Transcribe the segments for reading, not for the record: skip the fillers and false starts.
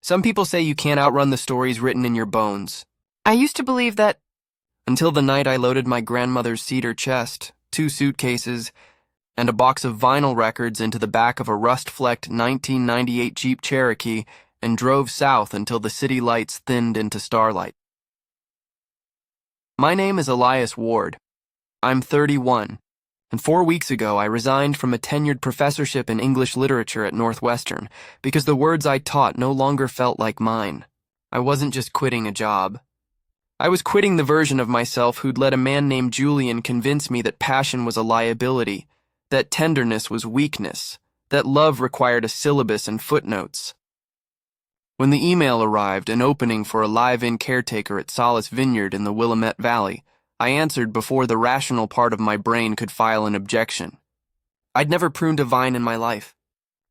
Some people say you can't outrun the stories written in your bones. I used to believe that until the night I loaded my grandmother's cedar chest, 2 suitcases, and a box of vinyl records into the back of a rust-flecked 1998 Jeep Cherokee and drove south until the city lights thinned into starlight. My name is Elias Ward. I'm 31, and 4 weeks ago I resigned from a tenured professorship in English literature at Northwestern because the words I taught no longer felt like mine. I wasn't just quitting a job. I was quitting the version of myself who'd let a man named Julian convince me that passion was a liability, that tenderness was weakness, that love required a syllabus and footnotes. When the email arrived, an opening for a live-in caretaker at Solace Vineyard in the Willamette Valley, I answered before the rational part of my brain could file an objection. I'd never pruned a vine in my life.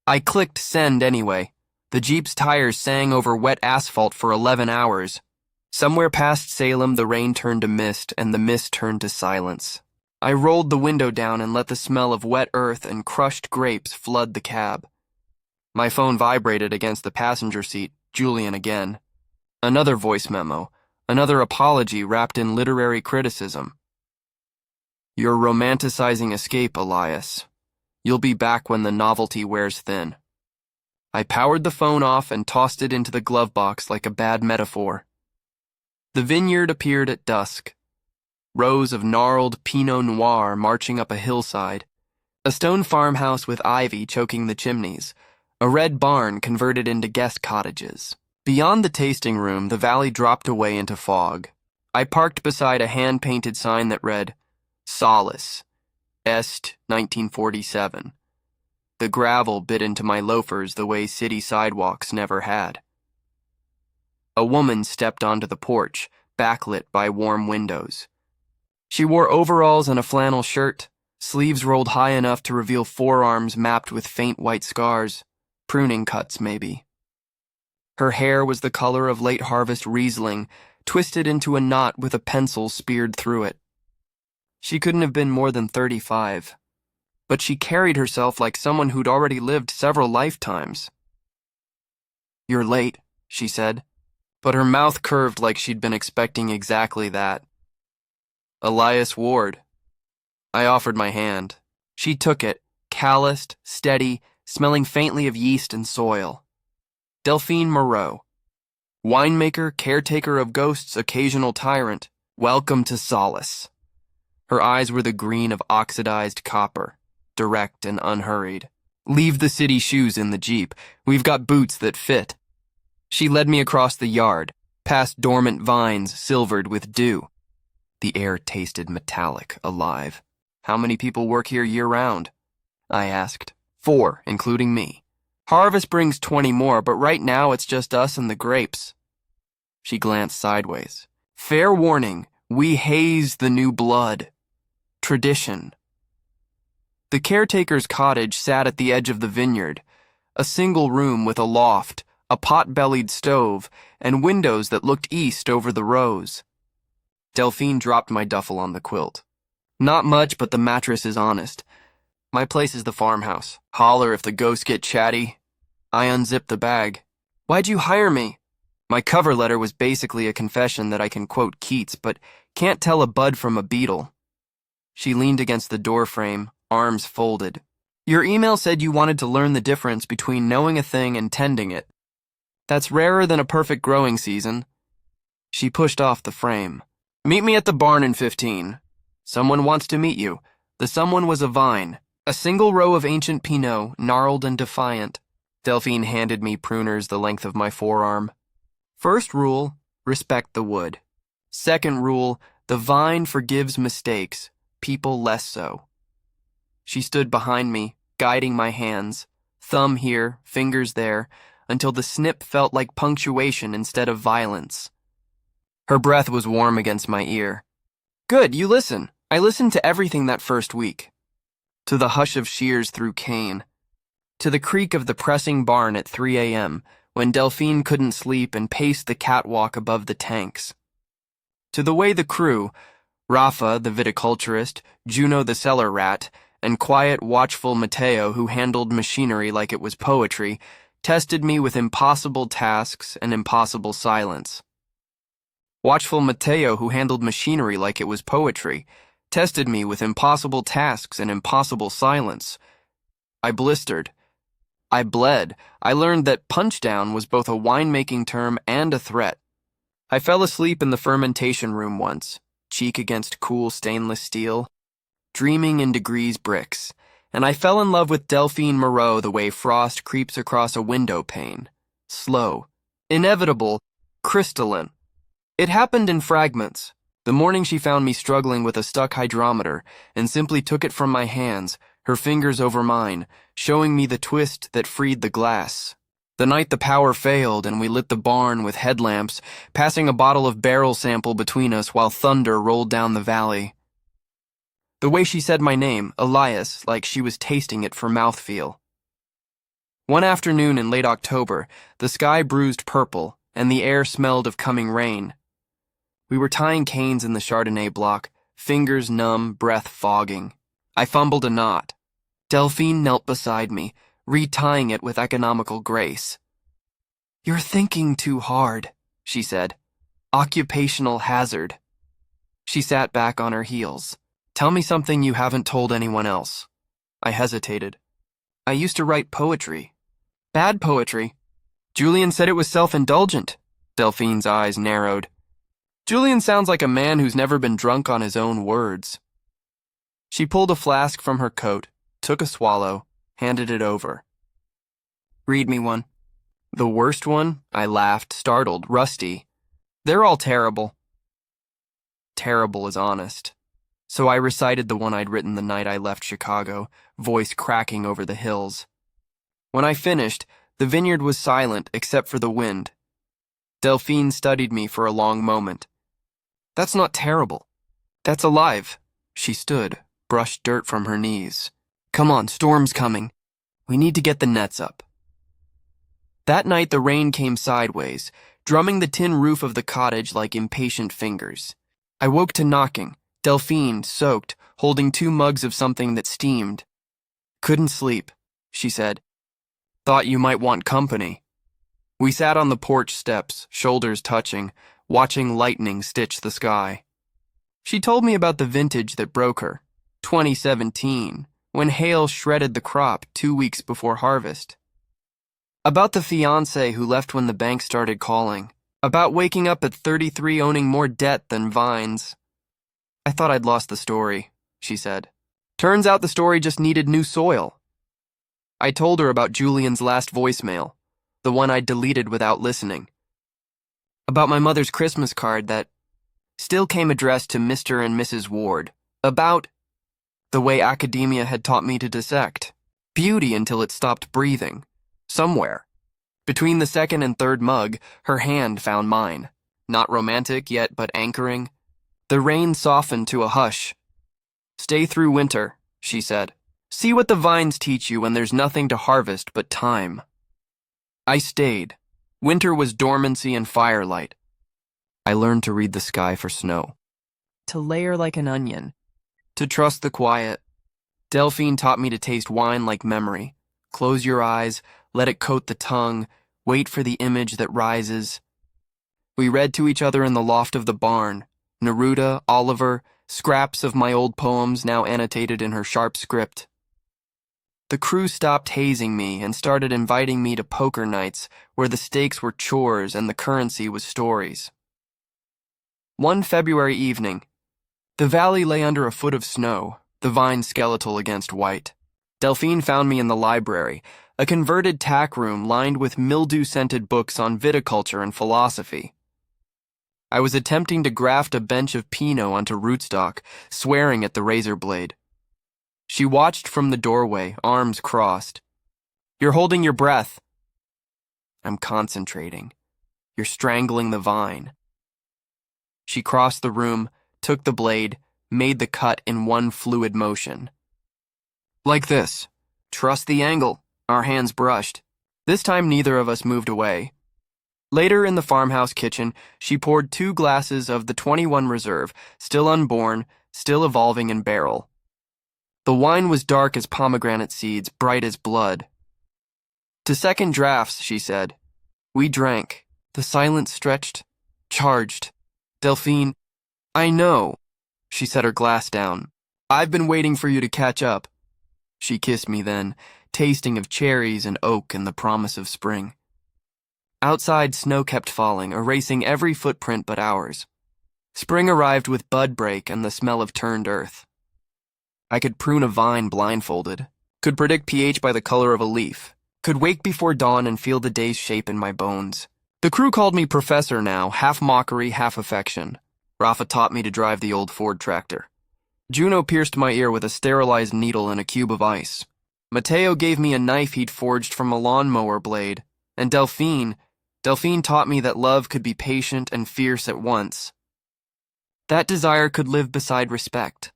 I clicked send anyway. The Jeep's tires sang over wet asphalt for 11 hours. Somewhere past Salem, the rain turned to mist, and the mist turned to silence. I rolled the window down and let the smell of wet earth and crushed grapes flood the cab. My phone vibrated against the passenger seat. Julian again. Another voice memo. Another apology wrapped in literary criticism. You're romanticizing escape, Elias. You'll be back when the novelty wears thin. I powered the phone off and tossed it into the glove box like a bad metaphor. The vineyard appeared at dusk. Rows of gnarled Pinot Noir marching up a hillside. A stone farmhouse with ivy choking the chimneys. A red barn converted into guest cottages. Beyond the tasting room, the valley dropped away into fog. I parked beside a hand-painted sign that read, Solace, Est 1947. The gravel bit into my loafers the way city sidewalks never had. A woman stepped onto the porch, backlit by warm windows. She wore overalls and a flannel shirt, sleeves rolled high enough to reveal forearms mapped with faint white scars, pruning cuts maybe. Her hair was the color of late-harvest Riesling, twisted into a knot with a pencil speared through it. She couldn't have been more than 35, but she carried herself like someone who'd already lived several lifetimes. You're late, she said, but her mouth curved like she'd been expecting exactly that. Elias Ward. I offered my hand. She took it, calloused, steady, smelling faintly of yeast and soil. Delphine Moreau. Winemaker, caretaker of ghosts, occasional tyrant. Welcome to Solace. Her eyes were the green of oxidized copper, direct and unhurried. Leave the city shoes in the Jeep. We've got boots that fit. She led me across the yard, past dormant vines silvered with dew. The air tasted metallic, alive. How many people work here year-round? I asked. 4, including me. Harvest brings 20 more, but right now it's just us and the grapes. She glanced sideways. Fair warning, we haze the new blood. Tradition. The caretaker's cottage sat at the edge of the vineyard, a single room with a loft, a pot-bellied stove, and windows that looked east over the rows. Delphine dropped my duffel on the quilt. Not much, but the mattress is honest. My place is the farmhouse. Holler if the ghosts get chatty. I unzipped the bag. Why'd you hire me? My cover letter was basically a confession that I can quote Keats, but can't tell a bud from a beetle. She leaned against the doorframe, arms folded. Your email said you wanted to learn the difference between knowing a thing and tending it. That's rarer than a perfect growing season. She pushed off the frame. Meet me at the barn in 15. Someone wants to meet you. The someone was a vine. A single row of ancient Pinot, gnarled and defiant. Delphine handed me pruners the length of my forearm. First rule, respect the wood. Second rule, the vine forgives mistakes, people less so. She stood behind me, guiding my hands, thumb here, fingers there, until the snip felt like punctuation instead of violence. Her breath was warm against my ear. Good, you listen. I listened to everything that first week. To the hush of shears through cane. To the creak of the pressing barn at 3 a.m., when Delphine couldn't sleep and paced the catwalk above the tanks. To the way the crew, Rafa the viticulturist, Juno the cellar rat, and quiet, watchful Mateo who handled machinery like it was poetry, tested me with impossible tasks and impossible silence. Watchful Mateo, who handled machinery like it was poetry, tested me with impossible tasks and impossible silence. I blistered. I bled. I learned that punchdown was both a winemaking term and a threat. I fell asleep in the fermentation room once, cheek against cool stainless steel, dreaming in degrees bricks, and I fell in love with Delphine Moreau the way frost creeps across a window pane. Slow, inevitable, crystalline. It happened in fragments. The morning she found me struggling with a stuck hydrometer and simply took it from my hands, her fingers over mine, showing me the twist that freed the glass. The night the power failed and we lit the barn with headlamps, passing a bottle of barrel sample between us while thunder rolled down the valley. The way she said my name, Elias, like she was tasting it for mouthfeel. One afternoon in late October, the sky bruised purple and the air smelled of coming rain. We were tying canes in the Chardonnay block, fingers numb, breath fogging. I fumbled a knot. Delphine knelt beside me, retying it with economical grace. "You're thinking too hard," she said. "Occupational hazard." She sat back on her heels. "Tell me something you haven't told anyone else." I hesitated. "I used to write poetry." "Bad poetry." "Julian said it was self-indulgent." Delphine's eyes narrowed. "Julian sounds like a man who's never been drunk on his own words." She pulled a flask from her coat, took a swallow, handed it over. "Read me one." "The worst one?" I laughed, startled, rusty. "They're all terrible." Terrible is honest. So I recited the one I'd written the night I left Chicago, voice cracking over the hills. When I finished, the vineyard was silent except for the wind. Delphine studied me for a long moment. "That's not terrible. That's alive." She stood, brushed dirt from her knees. "Come on, storm's coming. We need to get the nets up." That night the rain came sideways, drumming the tin roof of the cottage like impatient fingers. I woke to knocking, Delphine, soaked, holding 2 mugs of something that steamed. "Couldn't sleep," she said. "Thought you might want company." We sat on the porch steps, shoulders touching, watching lightning stitch the sky. She told me about the vintage that broke her, 2017, when hail shredded the crop 2 weeks before harvest. About the fiancé who left when the bank started calling. About waking up at 33 owning more debt than vines. "I thought I'd lost the story," she said. "Turns out the story just needed new soil." I told her about Julian's last voicemail, the one I'd deleted without listening. About my mother's Christmas card that still came addressed to Mr. and Mrs. Ward. About the way academia had taught me to dissect beauty until it stopped breathing. Somewhere, between the second and third mug, her hand found mine. Not romantic yet, but anchoring. The rain softened to a hush. "Stay through winter," she said. "See what the vines teach you when there's nothing to harvest but time." I stayed. Winter was dormancy and firelight. I learned to read the sky for snow. To layer like an onion. To trust the quiet. Delphine taught me to taste wine like memory. Close your eyes, let it coat the tongue, wait for the image that rises. We read to each other in the loft of the barn. Neruda, Oliver, scraps of my old poems now annotated in her sharp script. The crew stopped hazing me and started inviting me to poker nights where the stakes were chores and the currency was stories. One February evening, the valley lay under a foot of snow, the vine skeletal against white. Delphine found me in the library, a converted tack room lined with mildew-scented books on viticulture and philosophy. I was attempting to graft a bench of Pinot onto rootstock, swearing at the razor blade. She watched from the doorway, arms crossed. "You're holding your breath." "I'm concentrating. You're strangling the vine." She crossed the room, took the blade, made the cut in one fluid motion. "Like this. Trust the angle." Our hands brushed. This time neither of us moved away. Later in the farmhouse kitchen, she poured 2 glasses of the 21 Reserve, still unborn, still evolving in barrel. The wine was dark as pomegranate seeds, bright as blood. To second drafts, she said. We drank. The silence stretched, charged. Delphine, I know. She set her glass down. I've been waiting for you to catch up. She kissed me then, tasting of cherries and oak and the promise of spring. Outside, snow kept falling, erasing every footprint but ours. Spring arrived with bud break and the smell of turned earth. I could prune a vine blindfolded, could predict pH by the color of a leaf, could wake before dawn and feel the day's shape in my bones. The crew called me Professor now, half mockery, half affection. Rafa taught me to drive the old Ford tractor. Juno pierced my ear with a sterilized needle and a cube of ice. Mateo gave me a knife he'd forged from a lawnmower blade. And Delphine taught me that love could be patient and fierce at once. That desire could live beside respect.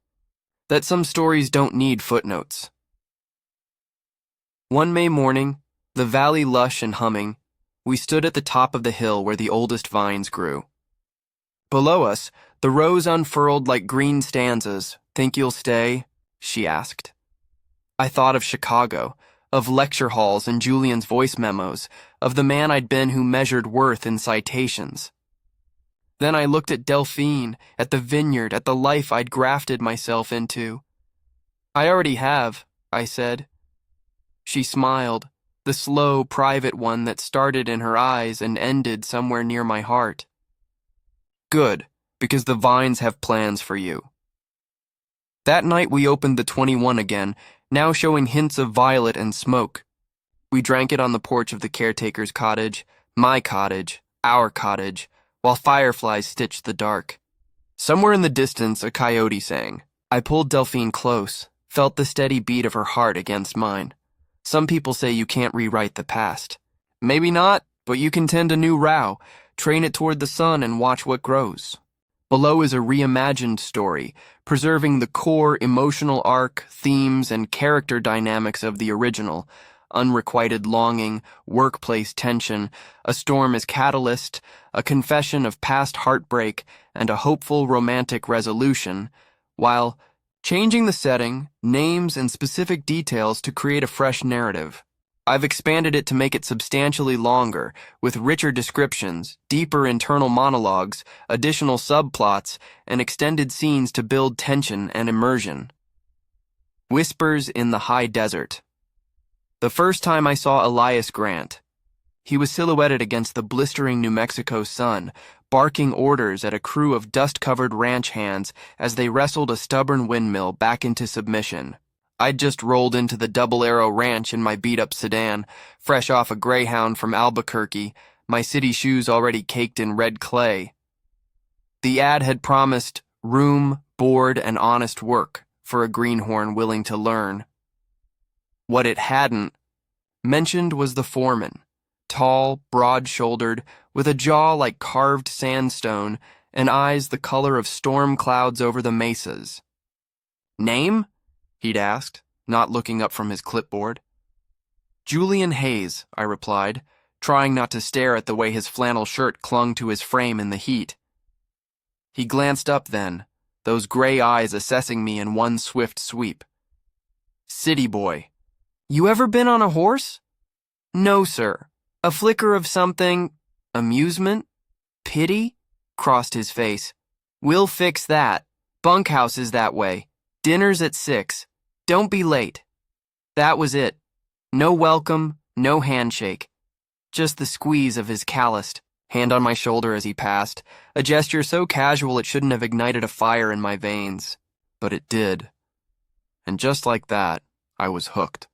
That some stories don't need footnotes. One May morning, the valley lush and humming, we stood at the top of the hill where the oldest vines grew. Below us, the rose unfurled like green stanzas. Think you'll stay? She asked. I thought of Chicago, of lecture halls and Julian's voice memos, of the man I'd been who measured worth in citations. Then I looked at Delphine, at the vineyard, at the life I'd grafted myself into. I already have, I said. She smiled, the slow, private one that started in her eyes and ended somewhere near my heart. Good, because the vines have plans for you. That night we opened the 21 again, now showing hints of violet and smoke. We drank it on the porch of the caretaker's cottage, my cottage, our cottage, while fireflies stitched the dark. Somewhere in the distance, a coyote sang. I pulled Delphine close, felt the steady beat of her heart against mine. Some people say you can't rewrite the past. Maybe not, but you can tend a new row, train it toward the sun and watch what grows. Below is a reimagined story, preserving the core emotional arc, themes, and character dynamics of the original. Unrequited longing, workplace tension, a storm as catalyst, a confession of past heartbreak, and a hopeful romantic resolution, while changing the setting, names, and specific details to create a fresh narrative. I've expanded it to make it substantially longer, with richer descriptions, deeper internal monologues, additional subplots, and extended scenes to build tension and immersion. Whispers in the High Desert. The first time I saw Elias Grant, he was silhouetted against the blistering New Mexico sun, barking orders at a crew of dust-covered ranch hands as they wrestled a stubborn windmill back into submission. I'd just rolled into the Double Arrow Ranch in my beat-up sedan, fresh off a Greyhound from Albuquerque, my city shoes already caked in red clay. The ad had promised room, board, and honest work for a greenhorn willing to learn. What it hadn't mentioned was the foreman, tall, broad-shouldered, with a jaw like carved sandstone and eyes the color of storm clouds over the mesas. Name? He'd asked, not looking up from his clipboard. Julian Hayes, I replied, trying not to stare at the way his flannel shirt clung to his frame in the heat. He glanced up then, those gray eyes assessing me in one swift sweep. City boy. You ever been on a horse? No, sir. A flicker of something, amusement, pity, crossed his face. We'll fix that. Bunkhouse is that way. Dinner's at 6. Don't be late. That was it. No welcome, no handshake. Just the squeeze of his calloused hand on my shoulder as he passed, a gesture so casual it shouldn't have ignited a fire in my veins. But it did. And just like that, I was hooked.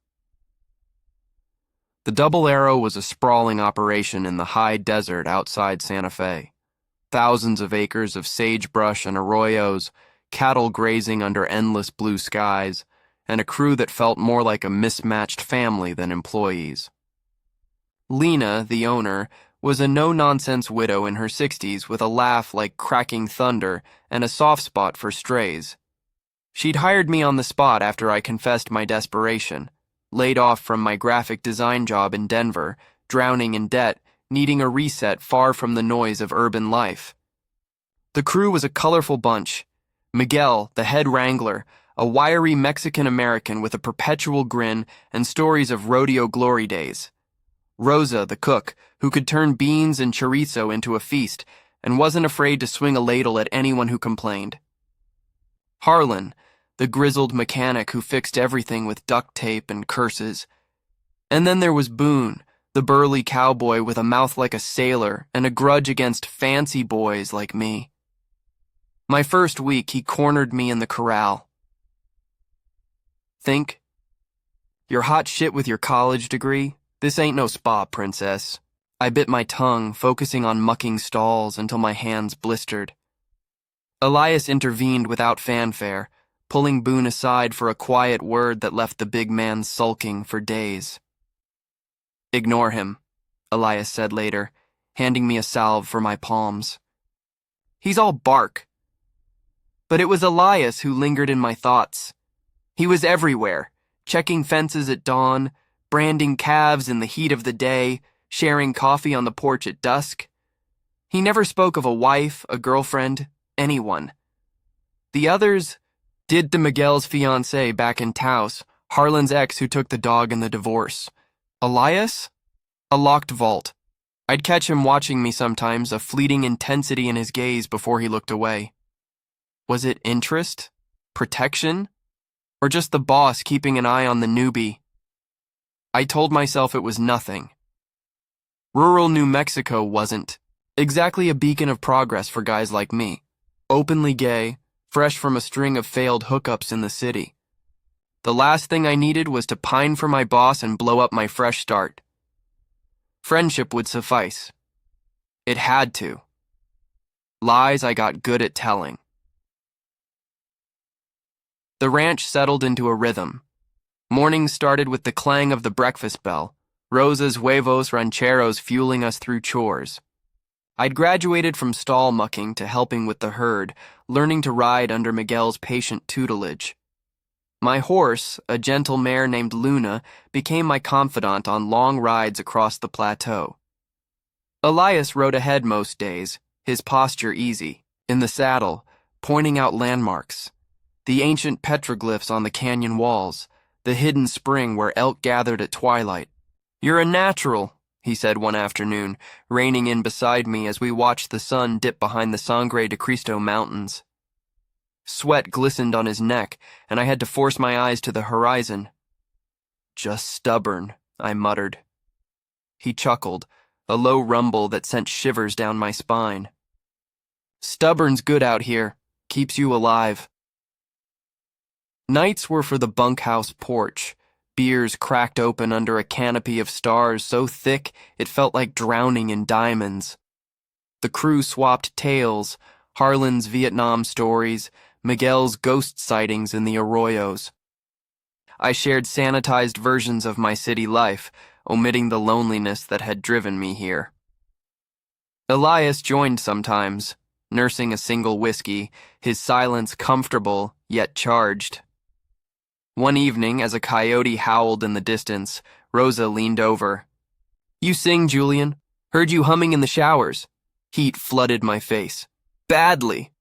The Double Arrow was a sprawling operation in the high desert outside Santa Fe. Thousands of acres of sagebrush and arroyos, cattle grazing under endless blue skies, and a crew that felt more like a mismatched family than employees. Lena, the owner, was a no-nonsense widow in her 60s with a laugh like cracking thunder and a soft spot for strays. She'd hired me on the spot after I confessed my desperation, laid off from my graphic design job in Denver, drowning in debt, needing a reset far from the noise of urban life. The crew was a colorful bunch. Miguel, the head wrangler, a wiry Mexican-American with a perpetual grin and stories of rodeo glory days. Rosa, the cook, who could turn beans and chorizo into a feast and wasn't afraid to swing a ladle at anyone who complained. Harlan, the grizzled mechanic who fixed everything with duct tape and curses. And then there was Boone, the burly cowboy with a mouth like a sailor and a grudge against fancy boys like me. My first week, he cornered me in the corral. Think? You're hot shit with your college degree? This ain't no spa, princess. I bit my tongue, focusing on mucking stalls until my hands blistered. Elias intervened without fanfare, pulling Boone aside for a quiet word that left the big man sulking for days. Ignore him, Elias said later, handing me a salve for my palms. He's all bark. But it was Elias who lingered in my thoughts. He was everywhere, checking fences at dawn, branding calves in the heat of the day, sharing coffee on the porch at dusk. He never spoke of a wife, a girlfriend, anyone. The others did to Miguel's fiancée back in Taos, Harlan's ex who took the dog in the divorce. Elias? A locked vault. I'd catch him watching me sometimes, a fleeting intensity in his gaze before he looked away. Was it interest? Protection? Or just the boss keeping an eye on the newbie? I told myself it was nothing. Rural New Mexico wasn't exactly a beacon of progress for guys like me. Openly gay, fresh from a string of failed hookups in the city. The last thing I needed was to pine for my boss and blow up my fresh start. Friendship would suffice. It had to. Lies I got good at telling. The ranch settled into a rhythm. Mornings started with the clang of the breakfast bell, Rosa's huevos rancheros fueling us through chores. I'd graduated from stall mucking to helping with the herd, learning to ride under Miguel's patient tutelage. My horse, a gentle mare named Luna, became my confidant on long rides across the plateau. Elias rode ahead most days, his posture easy, in the saddle, pointing out landmarks, the ancient petroglyphs on the canyon walls, the hidden spring where elk gathered at twilight. "You're a natural," he said one afternoon, reining in beside me as we watched the sun dip behind the Sangre de Cristo mountains. Sweat glistened on his neck, and I had to force my eyes to the horizon. "Just stubborn," I muttered. He chuckled, a low rumble that sent shivers down my spine. "Stubborn's good out here. Keeps you alive." Nights were for the bunkhouse porch, beers cracked open under a canopy of stars so thick it felt like drowning in diamonds. The crew swapped tales, Harlan's Vietnam stories, Miguel's ghost sightings in the arroyos. I shared sanitized versions of my city life, omitting the loneliness that had driven me here. Elias joined sometimes, nursing a single whiskey, his silence comfortable yet charged. One evening, as a coyote howled in the distance, Rosa leaned over. "You sing, Julian. Heard you humming in the showers." Heat flooded my face. "Badly."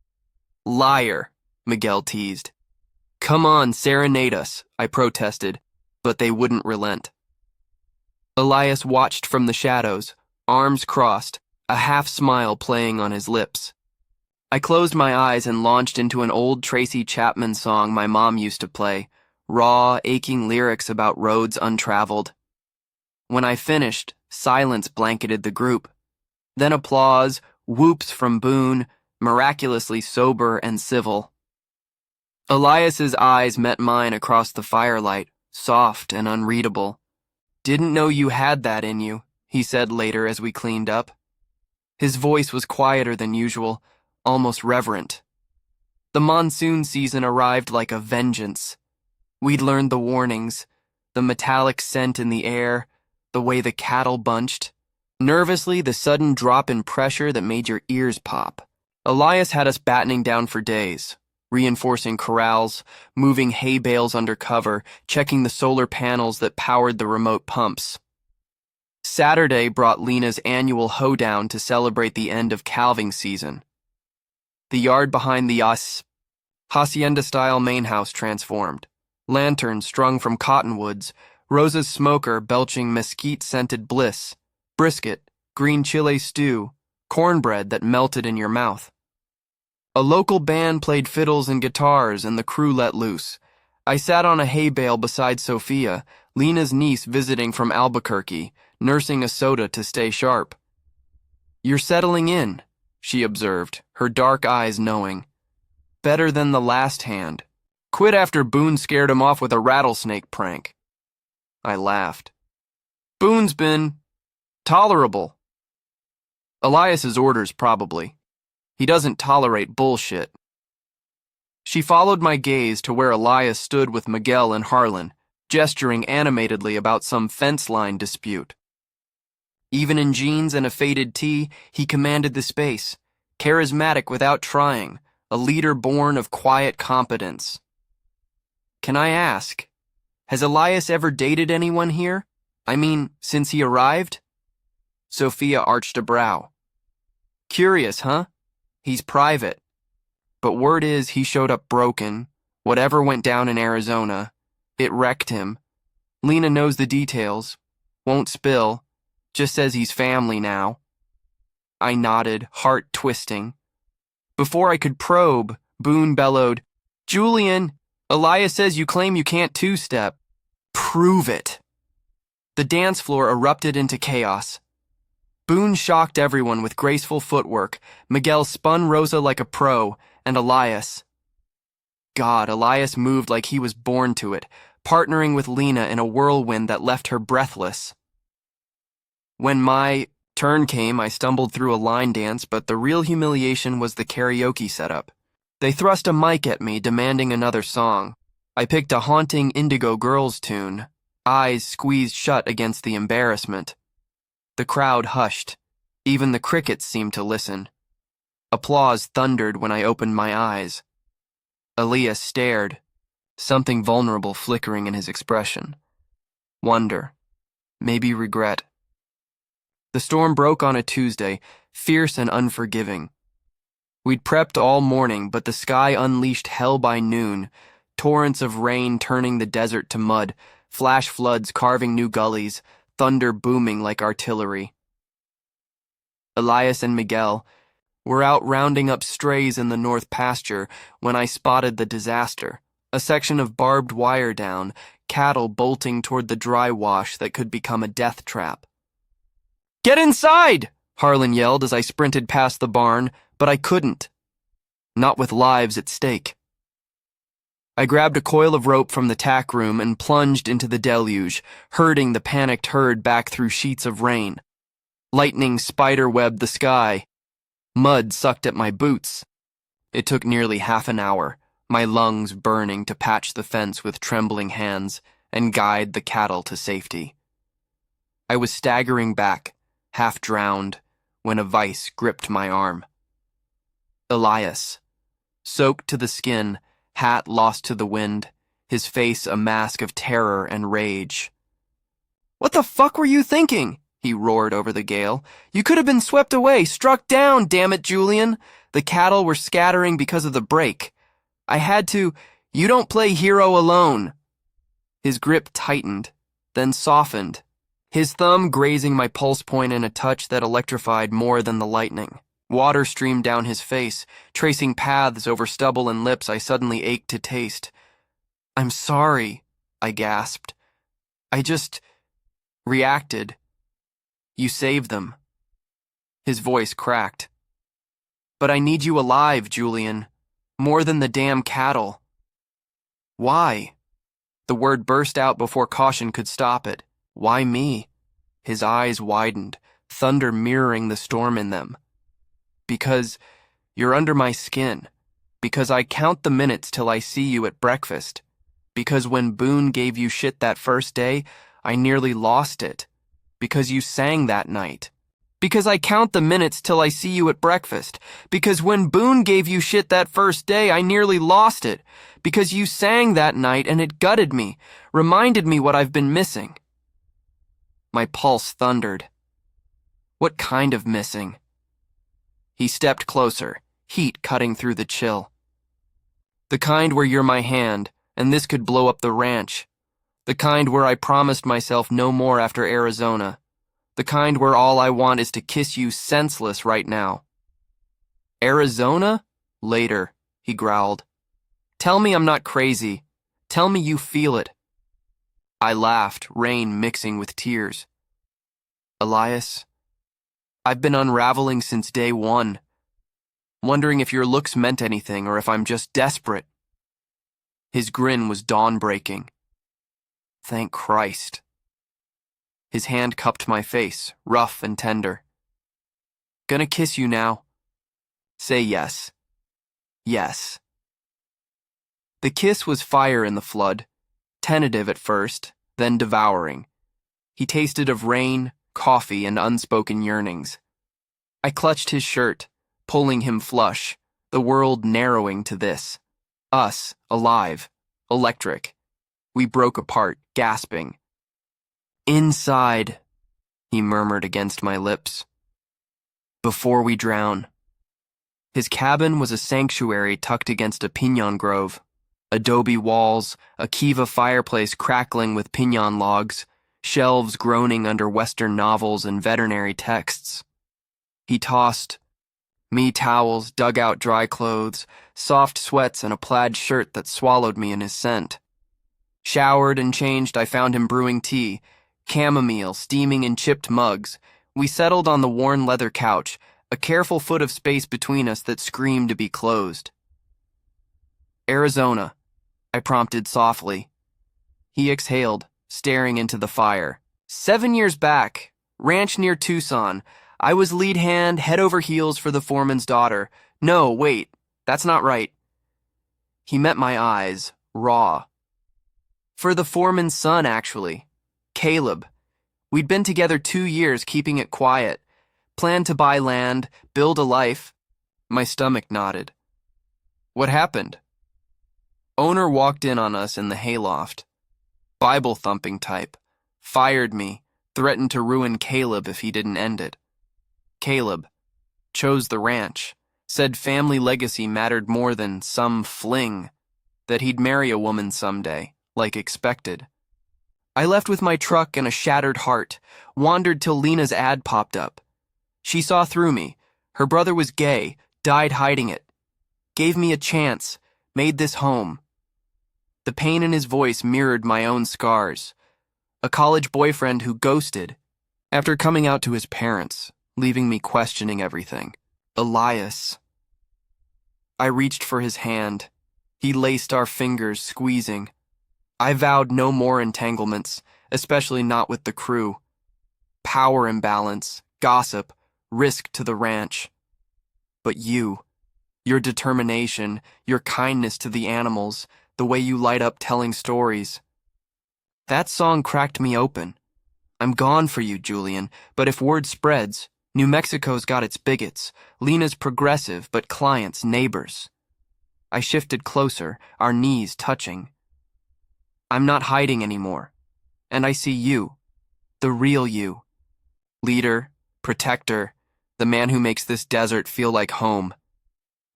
"Liar," Miguel teased. "Come on, serenade us," I protested, but they wouldn't relent. Elias watched from the shadows, arms crossed, a half-smile playing on his lips. I closed my eyes and launched into an old Tracy Chapman song my mom used to play, raw, aching lyrics about roads untraveled. When I finished, silence blanketed the group. Then applause, whoops from Boone, miraculously sober and civil. Elias's eyes met mine across the firelight, soft and unreadable. "Didn't know you had that in you," he said later as we cleaned up. His voice was quieter than usual, almost reverent. The monsoon season arrived like a vengeance. We'd learned the warnings, the metallic scent in the air, the way the cattle bunched. Nervously, the sudden drop in pressure that made your ears pop. Elias had us battening down for days, reinforcing corrals, moving hay bales under cover, checking the solar panels that powered the remote pumps. Saturday brought Lena's annual hoedown to celebrate the end of calving season. The yard behind the hacienda-style main house transformed. Lanterns strung from cottonwoods, Rosa's smoker belching mesquite-scented bliss, brisket, green chile stew, cornbread that melted in your mouth. A local band played fiddles and guitars and the crew let loose. I sat on a hay bale beside Sophia, Lena's niece visiting from Albuquerque, nursing a soda to stay sharp. "You're settling in," she observed, her dark eyes knowing. "Better than the last hand. Quit after Boone scared him off with a rattlesnake prank." I laughed. "Boone's been tolerable." Elias's orders, probably. He doesn't tolerate bullshit. She followed my gaze to where Elias stood with Miguel and Harlan, gesturing animatedly about some fence line dispute. Even in jeans and a faded tee, he commanded the space, charismatic without trying, a leader born of quiet competence. "Can I ask, has Elias ever dated anyone here? I mean, since he arrived?" Sophia arched a brow. "Curious, huh? He's private. But word is he showed up broken. Whatever went down in Arizona, it wrecked him. Lena knows the details. Won't spill. Just says he's family now." I nodded, heart twisting. Before I could probe, Boone bellowed, "Julian, Elias says you claim you can't two-step. Prove it." The dance floor erupted into chaos. Boone shocked everyone with graceful footwork. Miguel spun Rosa like a pro, and Elias. God, Elias moved like he was born to it, partnering with Lena in a whirlwind that left her breathless. When my turn came, I stumbled through a line dance, but the real humiliation was the karaoke setup. They thrust a mic at me, demanding another song. I picked a haunting Indigo Girls tune, eyes squeezed shut against the embarrassment. The crowd hushed. Even the crickets seemed to listen. Applause thundered when I opened my eyes. Elias stared, something vulnerable flickering in his expression. Wonder, maybe regret. The storm broke on a Tuesday, fierce and unforgiving. We'd prepped all morning, but the sky unleashed hell by noon, torrents of rain turning the desert to mud, flash floods carving new gullies, thunder booming like artillery. Elias and Miguel were out rounding up strays in the north pasture when I spotted the disaster, a section of barbed wire down, cattle bolting toward the dry wash that could become a death trap. "Get inside!" Harlan yelled as I sprinted past the barn, but I couldn't. Not with lives at stake. I grabbed a coil of rope from the tack room and plunged into the deluge, herding the panicked herd back through sheets of rain. Lightning spider-webbed the sky. Mud sucked at my boots. It took nearly half an hour, my lungs burning, to patch the fence with trembling hands and guide the cattle to safety. I was staggering back, half drowned, when a vice gripped my arm. Elias, soaked to the skin, hat lost to the wind, his face a mask of terror and rage. "What the fuck were you thinking?" he roared over the gale. "You could have been swept away, struck down, damn it, Julian. The cattle were scattering because of the break. I had to. You don't play hero alone." His grip tightened, then softened, his thumb grazing my pulse point in a touch that electrified more than the lightning. Water streamed down his face, tracing paths over stubble and lips I suddenly ached to taste. "I'm sorry," I gasped. "I just reacted. You saved them." His voice cracked. "But I need you alive, Julian. More than the damn cattle." "Why?" The word burst out before caution could stop it. "Why me?" His eyes widened, thunder mirroring the storm in them. "Because you're under my skin. Because I count the minutes till I see you at breakfast. Because when Boone gave you shit that first day, I nearly lost it. Because you sang that night. Because I count the minutes till I see you at breakfast. Because when Boone gave you shit that first day, I nearly lost it. Because you sang that night and it gutted me, reminded me what I've been missing." My pulse thundered. What kind of missing? He stepped closer, heat cutting through the chill. "The kind where you're my hand, and this could blow up the ranch. The kind where I promised myself no more after Arizona. The kind where all I want is to kiss you senseless right now. Arizona? Later, he growled. Tell me I'm not crazy. Tell me you feel it. I laughed, rain mixing with tears. Elias, I've been unraveling since day one, wondering if your looks meant anything or if I'm just desperate. His grin was dawn-breaking. Thank Christ. His hand cupped my face, rough and tender. Gonna kiss you now. Say yes. Yes. The kiss was fire in the flood, tentative at first, then devouring. He tasted of rain, coffee, and unspoken yearnings. I clutched his shirt, pulling him flush, the world narrowing to this. Us, alive, electric. We broke apart, gasping. Inside, he murmured against my lips. Before we drown. His cabin was a sanctuary tucked against a piñon grove. Adobe walls, a kiva fireplace crackling with piñon logs, shelves groaning under Western novels and veterinary texts. He tossed me towels, dugout dry clothes, soft sweats, and a plaid shirt that swallowed me in his scent. Showered and changed, I found him brewing tea, chamomile steaming in chipped mugs. We settled on the worn leather couch, a careful foot of space between us that screamed to be closed. Arizona, I prompted softly. He exhaled, staring into the fire. 7 years back, ranch near Tucson. I was lead hand, head over heels for the foreman's daughter. No, wait, that's not right. He met my eyes, raw. For the foreman's son, actually. Caleb. We'd been together 2 years, keeping it quiet. Planned to buy land, build a life. My stomach nodded. What happened? Owner walked in on us in the hayloft. Bible-thumping type. Fired me, threatened to ruin Caleb if he didn't end it. Caleb chose the ranch, said family legacy mattered more than some fling, that he'd marry a woman someday, like expected. I left with my truck and a shattered heart, wandered till Lena's ad popped up. She saw through me. Her brother was gay, died hiding it. Gave me a chance, made this home. The pain in his voice mirrored my own scars. A college boyfriend who ghosted, after coming out to his parents, leaving me questioning everything. Elias. I reached for his hand. He laced our fingers, squeezing. I vowed no more entanglements, especially not with the crew. Power imbalance, gossip, risk to the ranch. But you, your determination, your kindness to the animals, the way you light up telling stories. That song cracked me open. I'm gone for you, Julian, but if word spreads, New Mexico's got its bigots, Lena's progressive, but clients, neighbors. I shifted closer, our knees touching. I'm not hiding anymore, and I see you, the real you. Leader, protector, the man who makes this desert feel like home.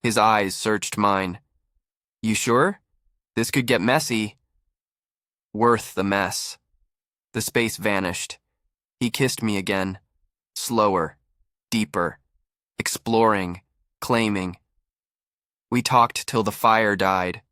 His eyes searched mine. You sure? This could get messy. Worth the mess. The space vanished. He kissed me again. Slower, deeper, exploring, claiming. We talked till the fire died.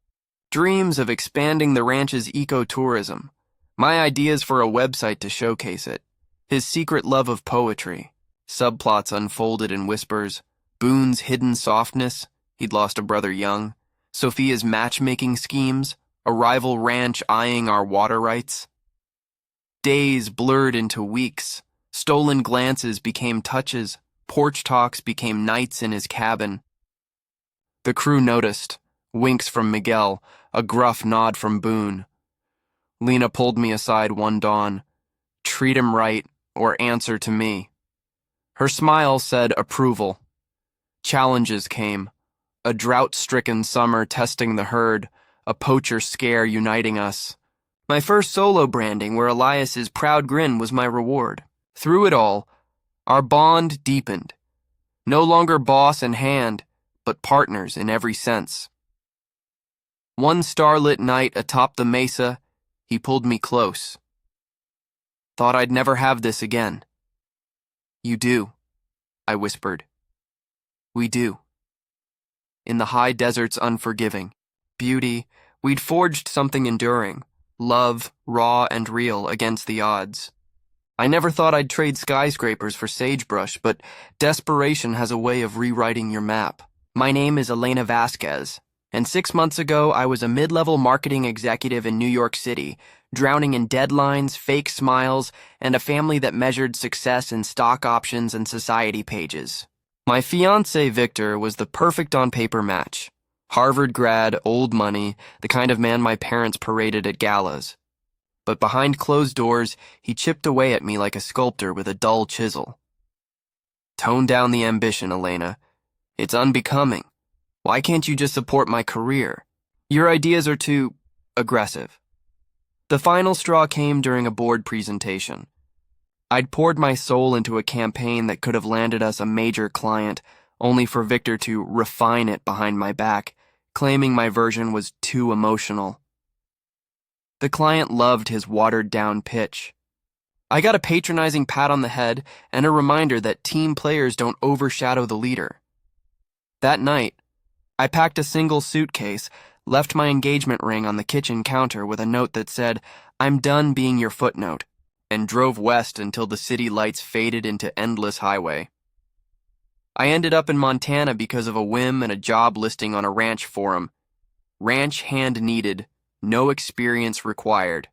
Dreams of expanding the ranch's ecotourism. My ideas for a website to showcase it. His secret love of poetry. Subplots unfolded in whispers. Boone's hidden softness. He'd lost a brother young. Sophia's matchmaking schemes. A rival ranch eyeing our water rights. Days blurred into weeks. Stolen glances became touches. Porch talks became nights in his cabin. The crew noticed. Winks from Miguel, a gruff nod from Boone. Lena pulled me aside one dawn. Treat him right, or answer to me. Her smile said approval. Challenges came. A drought-stricken summer testing the herd, a poacher scare uniting us. My first solo branding where Elias's proud grin was my reward. Through it all, our bond deepened. No longer boss and hand, but partners in every sense. One starlit night atop the mesa, He pulled me close. Thought I'd never have this again. You do, I whispered. We do. In the high desert's unforgiving beauty, we'd forged something enduring, love, raw and real, against the odds. I never thought I'd trade skyscrapers for sagebrush, but desperation has a way of rewriting your map. My name is Elena Vasquez, and 6 months ago I was a mid-level marketing executive in New York City, drowning in deadlines, fake smiles, and a family that measured success in stock options and society pages. My fiancé, Victor, was the perfect on-paper match. Harvard grad, old money, the kind of man my parents paraded at galas. But behind closed doors, he chipped away at me like a sculptor with a dull chisel. Tone down the ambition, Elena. It's unbecoming. Why can't you just support my career? Your ideas are too aggressive. The final straw came during a board presentation. I'd poured my soul into a campaign that could have landed us a major client, only for Victor to refine it behind my back, claiming my version was too emotional. The client loved his watered-down pitch. I got a patronizing pat on the head and a reminder that team players don't overshadow the leader. That night, I packed a single suitcase, left my engagement ring on the kitchen counter with a note that said, "I'm done being your footnote," and drove west until the city lights faded into endless highway. I ended up in Montana because of a whim and a job listing on a ranch forum. Ranch hand needed. No experience required.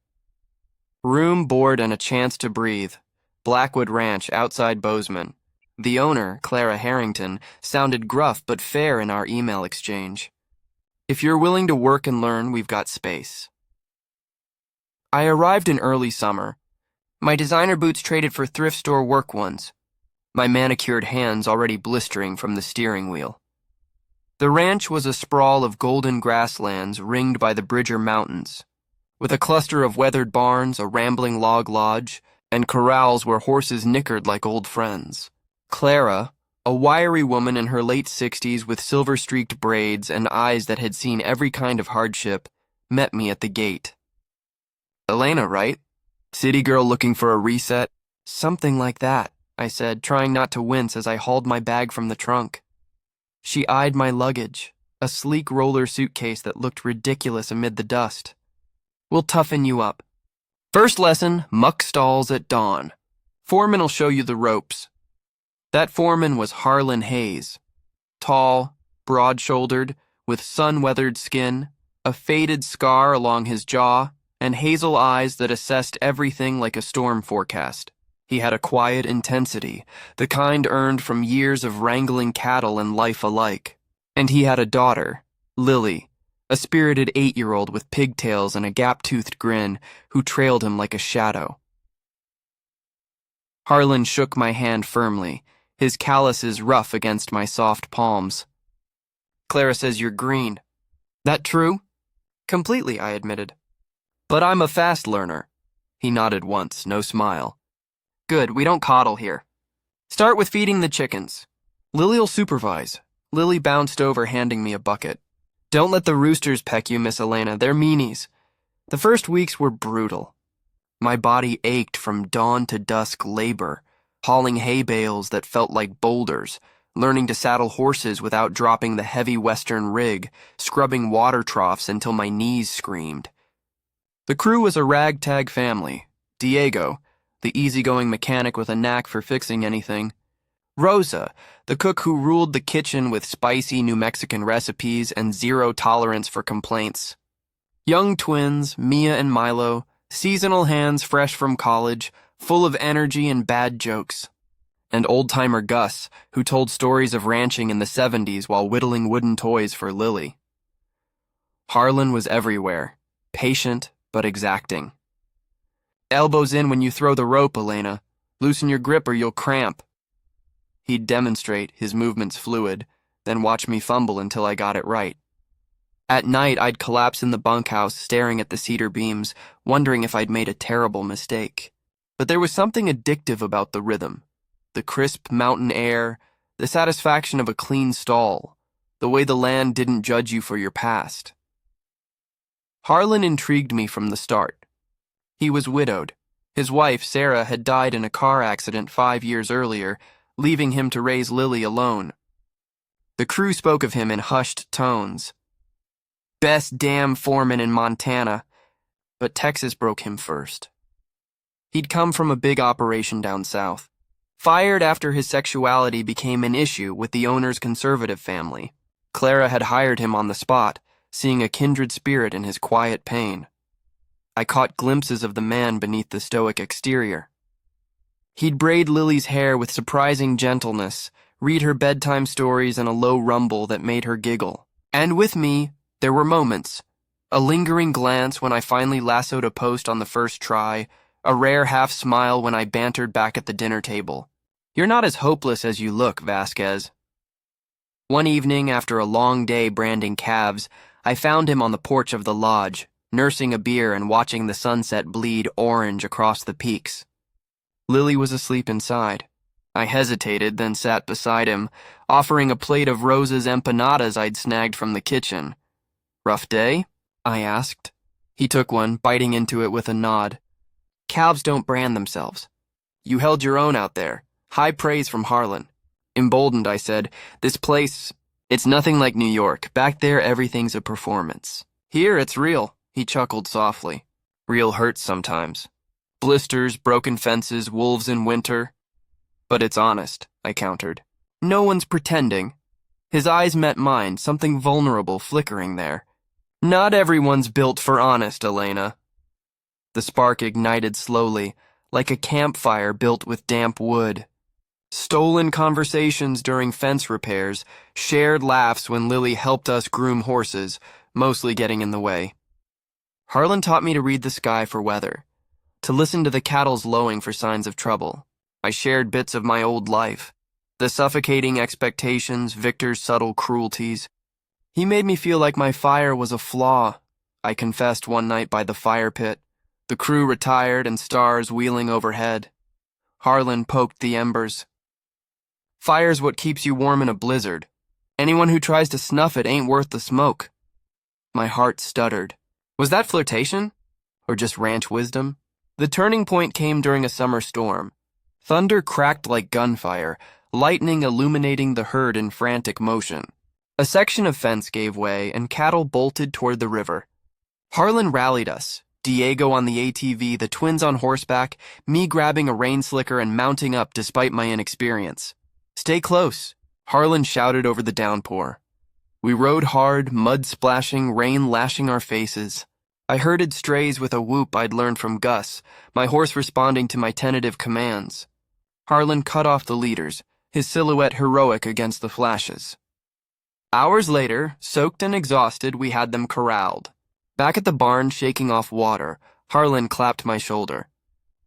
Room, board, and a chance to breathe. Blackwood Ranch outside Bozeman. The owner, Clara Harrington, sounded gruff but fair in our email exchange. If you're willing to work and learn, we've got space. I arrived in early summer. My designer boots traded for thrift store work ones. My manicured hands already blistering from the steering wheel. The ranch was a sprawl of golden grasslands ringed by the Bridger Mountains, with a cluster of weathered barns, a rambling log lodge, and corrals where horses nickered like old friends. Clara, a wiry woman in her late 60s with silver-streaked braids and eyes that had seen every kind of hardship, met me at the gate. Elena, right? City girl looking for a reset? Something like that, I said, trying not to wince as I hauled my bag from the trunk. She eyed my luggage, a sleek roller suitcase that looked ridiculous amid the dust. We'll toughen you up. First lesson, muck stalls at dawn. Foreman'll show you the ropes. That foreman was Harlan Hayes. Tall, broad-shouldered, with sun-weathered skin, a faded scar along his jaw, and hazel eyes that assessed everything like a storm forecast. He had a quiet intensity, the kind earned from years of wrangling cattle and life alike. And he had a daughter, Lily, a spirited 8-year-old with pigtails and a gap-toothed grin, who trailed him like a shadow. Harlan shook my hand firmly, his calluses rough against my soft palms. Clara says you're green. That true? Completely, I admitted. But I'm a fast learner. He nodded once, no smile. Good, we don't coddle here. Start with feeding the chickens. Lily'll supervise. Lily bounced over, handing me a bucket. Don't let the roosters peck you, Miss Elena. They're meanies. The first weeks were brutal. My body ached from dawn to dusk labor, hauling hay bales that felt like boulders, learning to saddle horses without dropping the heavy Western rig, scrubbing water troughs until my knees screamed. The crew was a ragtag family. Diego, the easygoing mechanic with a knack for fixing anything. Rosa, the cook who ruled the kitchen with spicy New Mexican recipes and zero tolerance for complaints. Young twins, Mia and Milo, seasonal hands fresh from college, full of energy and bad jokes. And old-timer Gus, who told stories of ranching in the 70s while whittling wooden toys for Lily. Harlan was everywhere, patient but exacting. Elbows in when you throw the rope, Elena. Loosen your grip or you'll cramp. He'd demonstrate, his movements fluid, then watch me fumble until I got it right. At night, I'd collapse in the bunkhouse, staring at the cedar beams, wondering if I'd made a terrible mistake. But there was something addictive about the rhythm. The crisp mountain air, the satisfaction of a clean stall, the way the land didn't judge you for your past. Harlan intrigued me from the start. He was widowed. His wife, Sarah, had died in a car accident 5 years earlier, leaving him to raise Lily alone. The crew spoke of him in hushed tones. Best damn foreman in Montana. But Texas broke him first. He'd come from a big operation down south. Fired after his sexuality became an issue with the owner's conservative family. Clara had hired him on the spot, seeing a kindred spirit in his quiet pain. I caught glimpses of the man beneath the stoic exterior. He'd braid Lily's hair with surprising gentleness, read her bedtime stories in a low rumble that made her giggle. And with me, there were moments. A lingering glance when I finally lassoed a post on the first try, a rare half-smile when I bantered back at the dinner table. You're not as hopeless as you look, Vasquez. One evening, after a long day branding calves, I found him on the porch of the lodge, nursing a beer and watching the sunset bleed orange across the peaks. Lily was asleep inside. I hesitated, then sat beside him, offering a plate of Rosa's empanadas I'd snagged from the kitchen. Rough day? I asked. He took one, biting into it with a nod. Calves don't brand themselves. You held your own out there. High praise from Harlan. Emboldened, I said, this place, it's nothing like New York. Back there, everything's a performance. Here, it's real. He chuckled softly. Real hurts sometimes. Blisters, broken fences, wolves in winter. But it's honest, I countered. No one's pretending. His eyes met mine, something vulnerable flickering there. Not everyone's built for honest, Elena. The spark ignited slowly, like a campfire built with damp wood. Stolen conversations during fence repairs, shared laughs when Lily helped us groom horses, mostly getting in the way. Harlan taught me to read the sky for weather, to listen to the cattle's lowing for signs of trouble. I shared bits of my old life, the suffocating expectations, Victor's subtle cruelties. He made me feel like my fire was a flaw, I confessed one night by the fire pit, the crew retired and stars wheeling overhead. Harlan poked the embers. Fire's what keeps you warm in a blizzard. Anyone who tries to snuff it ain't worth the smoke. My heart stuttered. Was that flirtation? Or just ranch wisdom? The turning point came during a summer storm. Thunder cracked like gunfire, lightning illuminating the herd in frantic motion. A section of fence gave way, and cattle bolted toward the river. Harlan rallied us, Diego on the ATV, the twins on horseback, me grabbing a rain slicker and mounting up despite my inexperience. Stay close, Harlan shouted over the downpour. We rode hard, mud splashing, rain lashing our faces. I herded strays with a whoop I'd learned from Gus, my horse responding to my tentative commands. Harlan cut off the leaders, his silhouette heroic against the flashes. Hours later, soaked and exhausted, we had them corralled. Back at the barn, shaking off water, Harlan clapped my shoulder.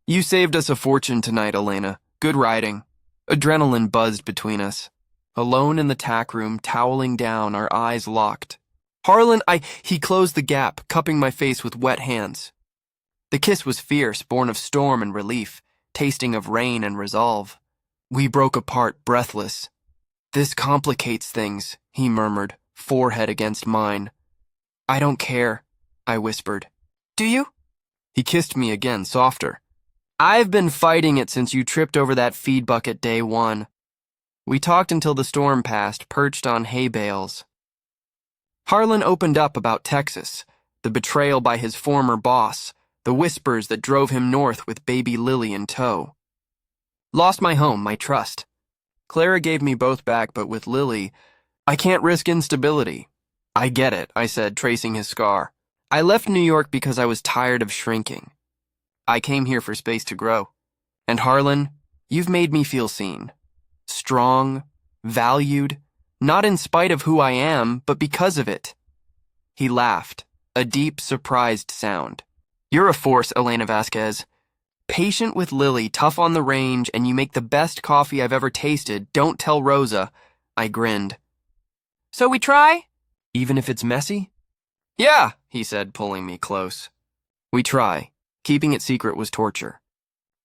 You saved us a fortune tonight, Elena. Good riding. Adrenaline buzzed between us. Alone in the tack room, toweling down, our eyes locked. Harlan, he closed the gap, cupping my face with wet hands. The kiss was fierce, born of storm and relief, tasting of rain and resolve. We broke apart, breathless. This complicates things, he murmured, forehead against mine. I don't care, I whispered. Do you? He kissed me again, softer. I've been fighting it since you tripped over that feed bucket day one. We talked until the storm passed, perched on hay bales. Harlan opened up about Texas, the betrayal by his former boss, the whispers that drove him north with baby Lily in tow. Lost my home, my trust. Clara gave me both back, but with Lily, I can't risk instability. I get it, I said, tracing his scar. I left New York because I was tired of shrinking. I came here for space to grow. And Harlan, you've made me feel seen. Strong, valued, not in spite of who I am, but because of it. He laughed, a deep, surprised sound. You're a force, Elena Vasquez. Patient with Lily, tough on the range, and you make the best coffee I've ever tasted. Don't tell Rosa. I grinned. So we try? Even if it's messy? Yeah, he said, pulling me close. We try. Keeping it secret was torture.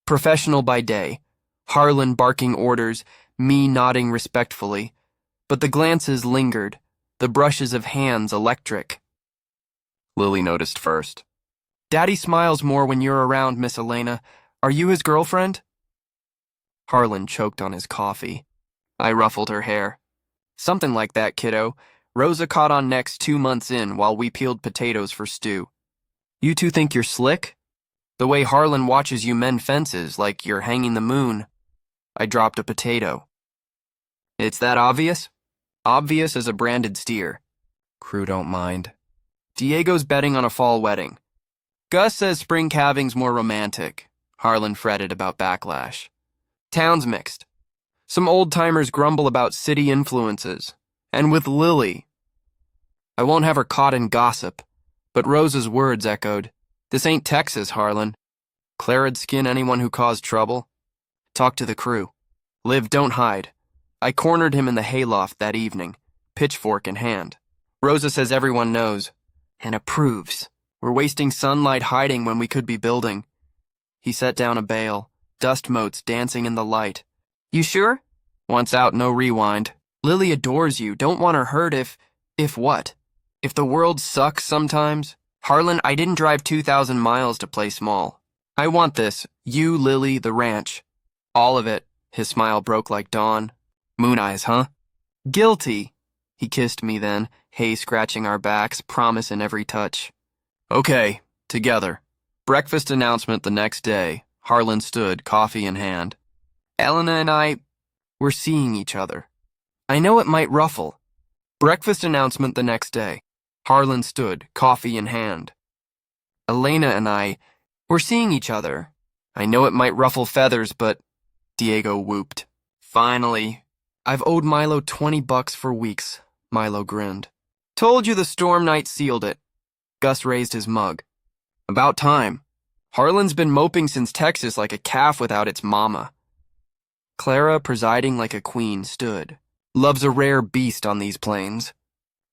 Professional by day, Harlan barking orders, me nodding respectfully, but the glances lingered, the brushes of hands electric. Lily noticed first. Daddy smiles more when you're around, Miss Elena. Are you his girlfriend? Harlan choked on his coffee. I ruffled her hair. Something like that, kiddo. Rosa caught on next 2 months in while we peeled potatoes for stew. You two think you're slick? The way Harlan watches you mend fences like you're hanging the moon. I dropped a potato. It's that obvious? Obvious as a branded steer. Crew don't mind. Diego's betting on a fall wedding. Gus says spring calving's more romantic. Harlan fretted about backlash. Town's mixed. Some old-timers grumble about city influences. And with Lily. I won't have her caught in gossip. But Rosa's words echoed. This ain't Texas, Harlan. Clara'd skin anyone who caused trouble. Talk to the crew. Liv, don't hide. I cornered him in the hayloft that evening, pitchfork in hand. Rosa says everyone knows. And approves. We're wasting sunlight hiding when we could be building. He set down a bale, dust motes dancing in the light. You sure? Once out, no rewind. Lily adores you, don't want her hurt if what? If the world sucks sometimes? Harlan, I didn't drive 2,000 miles to play small. I want this, you, Lily, the ranch. All of it. His smile broke like dawn. Moon eyes, huh? Guilty. He kissed me then, hay scratching our backs, promise in every touch. Okay, together. Breakfast announcement the next day. Harlan stood, coffee in hand. Elena and I, we're seeing each other. I know it might ruffle. Breakfast announcement the next day. Harlan stood, coffee in hand. Elena and I, we're seeing each other. I know it might ruffle feathers, but... Diego whooped. Finally. I've owed Milo $20 for weeks, Milo grinned. Told you the storm night sealed it. Gus raised his mug. About time. Harlan's been moping since Texas like a calf without its mama. Clara, presiding like a queen, stood. Love's a rare beast on these plains.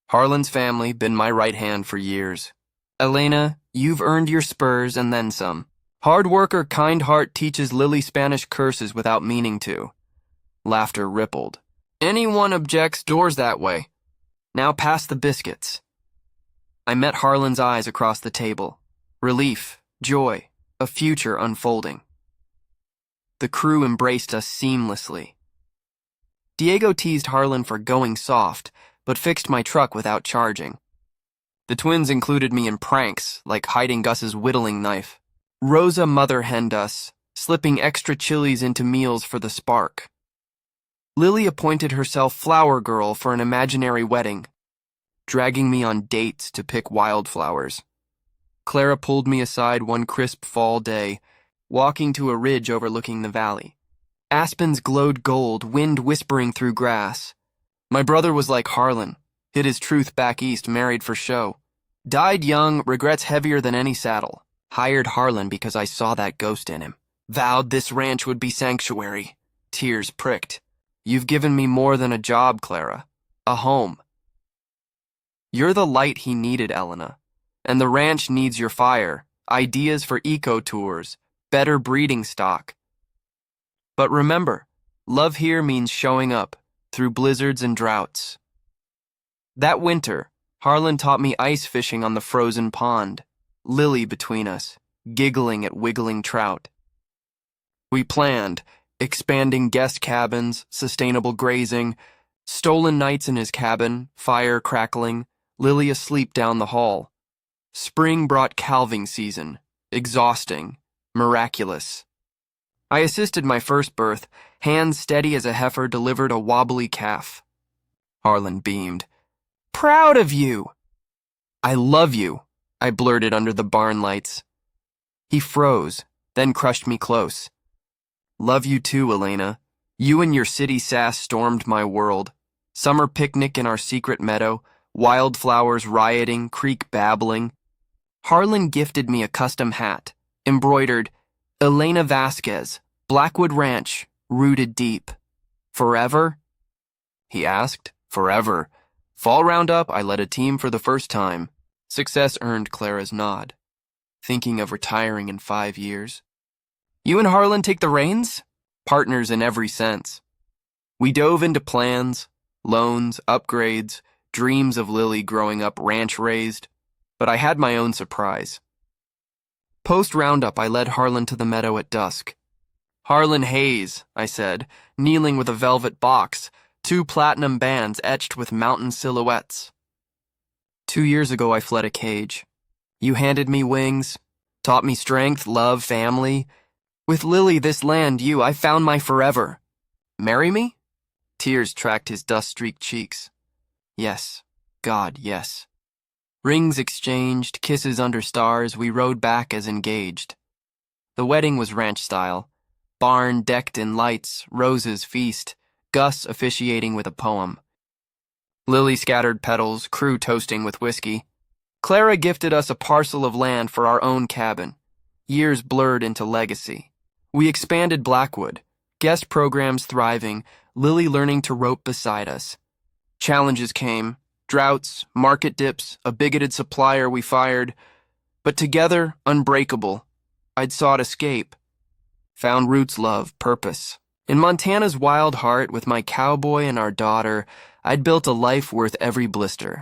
Harlan's family been my right hand for years. Elena, you've earned your spurs and then some. Hard worker, kind heart teaches Lily Spanish curses without meaning to. Laughter rippled. Anyone objects, doors that way. Now pass the biscuits. I met Harlan's eyes across the table. Relief, joy, a future unfolding. The crew embraced us seamlessly. Diego teased Harlan for going soft, but fixed my truck without charging. The twins included me in pranks, like hiding Gus's whittling knife. Rosa mother-henned us, slipping extra chilies into meals for the spark. Lily appointed herself flower girl for an imaginary wedding, dragging me on dates to pick wildflowers. Clara pulled me aside one crisp fall day, walking to a ridge overlooking the valley. Aspens glowed gold, wind whispering through grass. My brother was like Harlan, hid his truth back east, married for show. Died young, regrets heavier than any saddle. Hired Harlan because I saw that ghost in him. Vowed this ranch would be sanctuary. Tears pricked. You've given me more than a job, Clara. A home. You're the light he needed, Elena. And the ranch needs your fire, ideas for eco-tours, better breeding stock. But remember, love here means showing up, through blizzards and droughts. That winter, Harlan taught me ice fishing on the frozen pond, Lily between us, giggling at wiggling trout. We planned, expanding guest cabins, sustainable grazing, stolen nights in his cabin, fire crackling, Lily asleep down the hall. Spring brought calving season, exhausting, miraculous. I assisted my first birth, hands steady as a heifer delivered a wobbly calf. Harlan beamed. Proud of you. I love you, I blurted under the barn lights. He froze, then crushed me close. Love you too, Elena. You and your city sass stormed my world. Summer picnic in our secret meadow, wildflowers rioting, creek babbling. Harlan gifted me a custom hat, embroidered, Elena Vasquez, Blackwood Ranch, rooted deep. Forever? He asked. Forever. Fall roundup, I led a team for the first time. Success earned Clara's nod. Thinking of retiring in 5 years. You and Harlan take the reins? Partners in every sense. We dove into plans, loans, upgrades, dreams of Lily growing up ranch-raised, but I had my own surprise. Post-roundup, I led Harlan to the meadow at dusk. "Harlan Hayes," I said, kneeling with a velvet box, 2 platinum bands etched with mountain silhouettes. 2 years ago, I fled a cage. You handed me wings, taught me strength, love, family. With Lily, this land, I found my forever. Marry me?" Tears tracked his dust-streaked cheeks. "Yes, God, yes." Rings exchanged, kisses under stars, we rode back as engaged. The wedding was ranch style. Barn decked in lights, roses feast, Gus officiating with a poem. Lily scattered petals, crew toasting with whiskey. Clara gifted us a parcel of land for our own cabin. Years blurred into legacy. We expanded Blackwood, guest programs thriving, Lily learning to rope beside us. Challenges came, droughts, market dips, a bigoted supplier we fired. But together, unbreakable, I'd sought escape. Found roots, love, purpose. In Montana's wild heart, with my cowboy and our daughter, I'd built a life worth every blister.